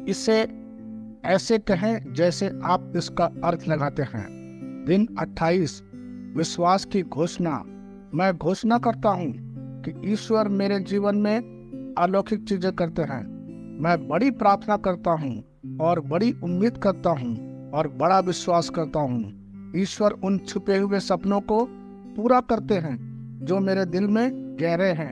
इसे ऐसे कहें जैसे आप इसका अर्थ लगाते हैं। दिन 28, विश्वास की घोषणा। मैं घोषणा करता हूँ कि ईश्वर मेरे जीवन में अलौकिक चीजें करते हैं। मैं बड़ी प्रार्थना करता हूँ और बड़ी उम्मीद करता हूँ और बड़ा विश्वास करता हूँ। ईश्वर उन छुपे हुए सपनों को पूरा करते हैं जो मेरे दिल में गहरे हैं।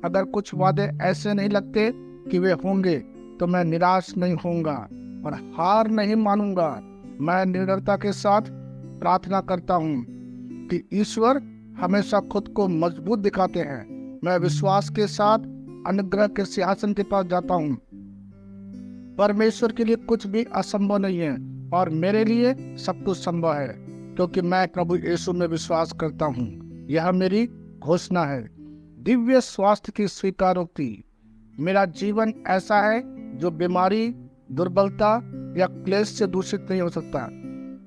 अगर कुछ वादे ऐसे नहीं लगते कि वे होंगे तो मैं निराश नहीं होऊंगा और हार नहीं मानूंगा। मैं निडरता के साथ प्रार्थना करता हूँ कि ईश्वर हमेशा खुद को मजबूत दिखाते हैं। मैं विश्वास के साथ अनुग्रह के सिंहासन के पास जाता हूँ। परमेश्वर के लिए कुछ भी असंभव नहीं है और मेरे लिए सब कुछ संभव है, क्योंकि मैं प्रभु यीशु में विश्वास करता हूँ। यह मेरी घोषणा है। दिव्य स्वास्थ्य की स्वीकारोक्ति। मेरा जीवन ऐसा है जो बीमारी, दुर्बलता या क्लेश से दूषित नहीं हो सकता।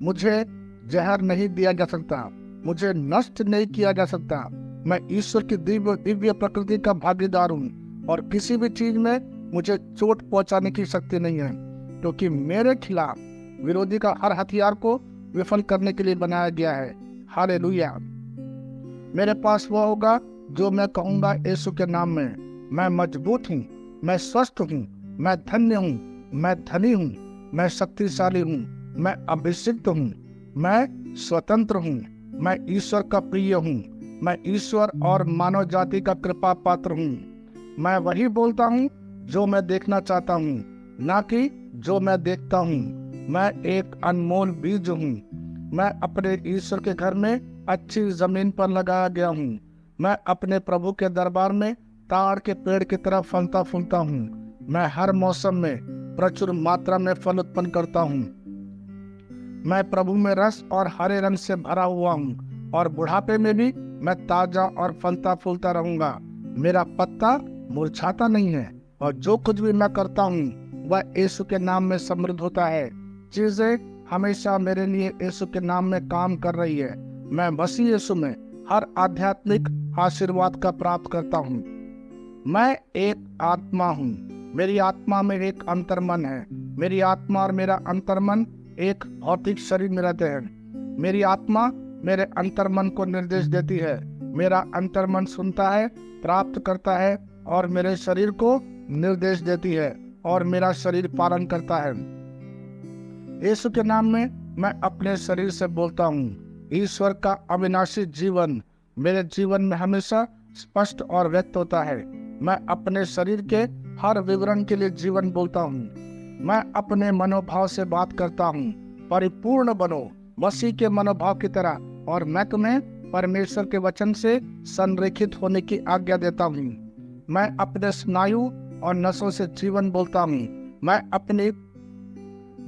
मुझे जहर नहीं दिया जा सकता, मुझे नष्ट नहीं किया जा सकता। मैं ईश्वर की दिव्य प्रकृति का भागीदार हूँ और किसी भी चीज में मुझे चोट पहुंचाने की शक्ति नहीं है, क्योंकि मेरे खिलाफ विरोधी का हर हथियार को विफल करने के लिए बनाया गया है। हालेलुया। मेरे पास वो होगा जो मैं कहूंगा यीशु के नाम में। मैं मजबूत हूँ, मैं स्वस्थ हूँ, मैं धन्य हूँ, मैं धनी हूँ, मैं शक्तिशाली हूँ, मैं अभिषिक्त हूँ, मैं स्वतंत्र हूँ, मैं ईश्वर का प्रिय हूँ, मैं ईश्वर और मानव जाति का कृपा पात्र हूँ। मैं वही बोलता हूँ जो मैं देखना चाहता हूँ, ना कि जो मैं देखता हूँ। मैं एक अनमोल बीज हूँ। मैं अपने ईश्वर के घर में अच्छी जमीन पर लगाया गया हूँ। मैं अपने प्रभु के दरबार में ताड़ के पेड़ की तरह फलता फूलता हूँ। मैं हर मौसम में प्रचुर मात्रा में फल उत्पन्न करता हूँ। मैं प्रभु में रस और हरे रंग से भरा हुआ हूँ और बुढ़ापे में भी मैं ताजा और फलता फूलता रहूंगा। मेरा पत्ता मुरझाता नहीं है और जो कुछ भी मैं करता हूँ वह यीशु के नाम में समृद्ध होता है। चीजें हमेशा मेरे लिए यीशु के नाम में काम कर रही है। मैं मसीह यीशु में हर आध्यात्मिक आशीर्वाद का प्राप्त करता हूँ। मैं एक आत्मा हूँ। मेरी आत्मा में एक अंतर्मन है। मेरी आत्मा और मेरा अंतर्मन एक भौतिक शरीर में रहते हैं। मेरी आत्मा मेरे अंतर्मन को निर्देश देती है। मेरा अंतर्मन सुनता है, प्राप्त करता है और मेरे शरीर को निर्देश देती है और मेरा शरीर पालन करता है। यीशु के नाम में मैं अपने शरीर से बोलता हूँ। ईश्वर का अविनाशी जीवन मेरे जीवन में हमेशा स्पष्ट और व्यक्त होता है। मैं अपने शरीर के हर विवरण के लिए जीवन बोलता हूँ। मैं अपने मनोभाव से बात करता हूँ। परिपूर्ण बनो मसीह के मनोभाव की तरह और मैं तुम्हें परमेश्वर के वचन से संरेखित होने की आज्ञा देता हूँ। मैं अपने स्नायु और नसों से जीवन बोलता हूँ। मैं अपनी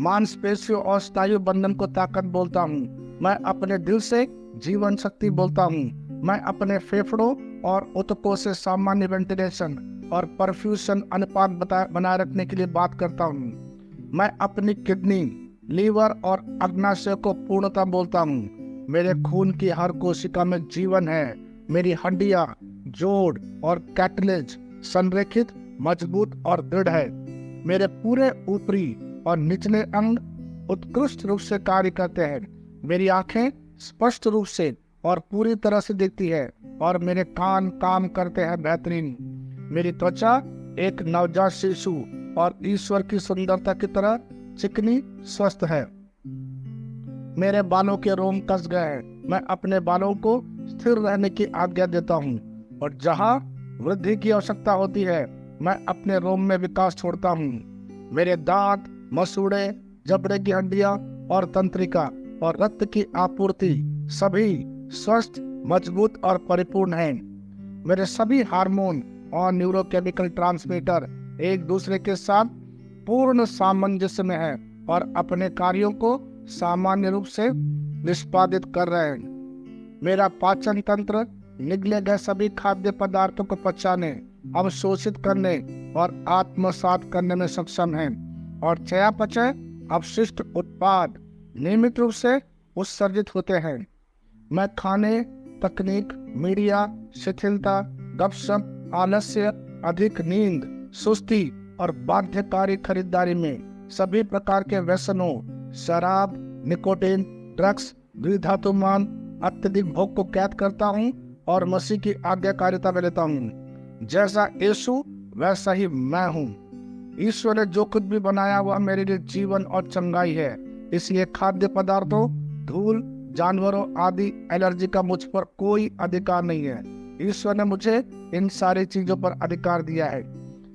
मांसपेशियों और स्नायु बंधन को ताकत बोलता हूँ। मैं अपने दिल से जीवन शक्ति बोलता हूँ। मैं अपने फेफड़ों और ऊतकों से सामान्य वेंटिलेशन और परफ्यूशन अनुपात बनाए रखने के लिए बात करता हूँ। मैं अपनी किडनी, लीवर और अग्नाशय को पूर्णता बोलता हूँ। मेरे खून की हर कोशिका में जीवन है। मेरी हड्डियां, जोड़ और कैटलेज संरेखित, मजबूत और दृढ़ है। मेरे पूरे ऊपरी और निचले अंग उत्कृष्ट रूप से कार्य करते हैं। मेरी आंखें स्पष्ट रूप से और पूरी तरह से दिखती है और मेरे कान काम करते हैं बेहतरीन। मेरी त्वचा एक नवजात शिशु और ईश्वर की सुंदरता की तरह चिकनी स्वस्थ है। मेरे बालों के रोम कस गए हैं। मैं अपने बालों को स्थिर रहने की आज्ञा देता हूँ और जहाँ वृद्धि की आवश्यकता होती है मैं अपने रोम में विकास छोड़ता हूँ। मेरे दांत, मसूड़े, जबड़े की हड्डियां और तंत्रिका और रक्त की आपूर्ति सभी स्वस्थ, मजबूत और परिपूर्ण हैं। मेरे सभी हार्मोन और न्यूरोकेमिकल ट्रांसमीटर एक दूसरे के साथ पूर्ण सामंजस्य में है और अपने कार्यों को सामान्य रूप से निष्पादित कर रहे हैं। मेरा पाचन तंत्र निगले गए सभी खाद्य पदार्थों को पचाने, अवशोषित करने और आत्मसात करने में सक्षम है और चयापचय अपशिष्ट उत्पाद नियमित रूप से उत्सर्जित होते हैं। मैं खाने, तकनीक, मीडिया, शिथिलता, गपशप, आलस्य, अधिक नींद, सुस्ती और बाध्यकारी खरीदारी में सभी प्रकार के व्यसनों, शराब, निकोटीन, ड्रग्स, द्विधातुमान, अत्यधिक भोग को कैद करता हूँ और मसीह की आज्ञाकारिता में लेता हूँ। जैसा यीशु वैसा ही मैं हूँ। ईश्वर ने जो कुछ भी बनाया वह मेरे लिए जीवन और चंगाई है। इसलिए खाद्य पदार्थों, धूल, जानवरों आदि एलर्जी का मुझ पर कोई अधिकार नहीं है। ईश्वर ने मुझे इन सारी चीजों पर अधिकार दिया है।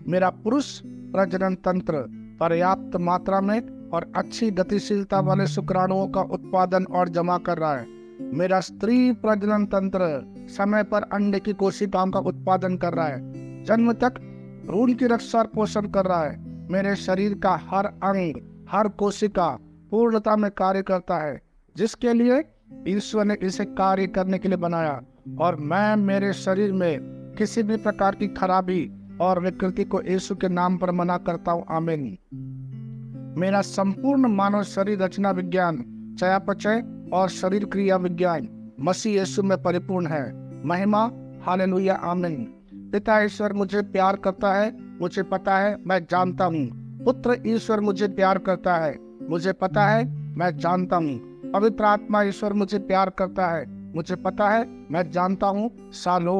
मेरा पुरुष प्रजनन तंत्र पर्याप्त मात्रा में और अच्छी गतिशीलता वाले शुक्राणुओं का उत्पादन और जमा कर रहा है। मेरा स्त्री प्रजनन तंत्र समय पर अंडे की कोशिकाओं का उत्पादन कर रहा है। जन्म तक भ्रूण की रक्षा और पोषण कर रहा है। मेरे शरीर का हर अंग, हर कोशिका पूर्णता में कार्य करता है, जिसके लिए ईश्वर ने इसे कार्य करने के लिए बनाया। और मैं मेरे शरीर में किसी भी प्रकार की खराबी और विकृति को यीशु के नाम पर मना करता हूँ। आमीन। मेरा संपूर्ण मानव शरीर रचना विज्ञान, चयापचय और शरीर क्रिया विज्ञान मसीह यीशु में परिपूर्ण है। महिमा, हालेलुया, आमीन। पिता ईश्वर मुझे प्यार करता है, मुझे पता है, मैं जानता हूँ। पुत्र ईश्वर मुझे प्यार करता है, मुझे पता है, मैं जानता हूँ। पवित्र आत्मा ईश्वर मुझे प्यार करता है, मुझे पता है, मैं जानता हूँ। शालोम।